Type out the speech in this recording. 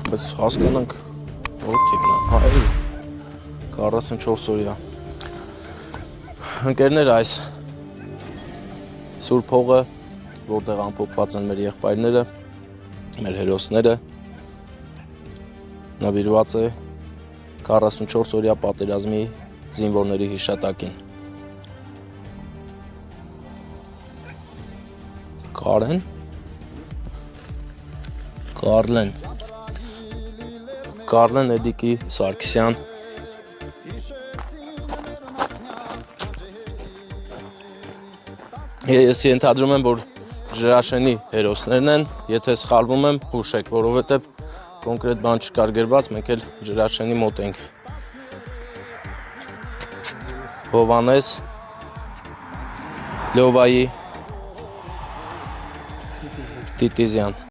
բայց հասկանանք որդիքն է, հայ 44 օրյա։ Ընկերներ, այս Սուրբ հողը, որտեղ ամփոփված են մեր եղբայրները, մեր հերոսները, նվիրված է 44 օրյա պատերազմի զինվորների հիշատակին։ Կարլեն Էդիկի Սարգսյան, ես ենթադրում եմ, որ Ժրաշենի հերոսներն են, եթե սխալվում եմ, հուշեք, որովհետև կոնկրետ բան չկար գրված, մենք էլ Ժրաշենի մոտ ենք։ Հովանես Լովայի Տիտիզյան։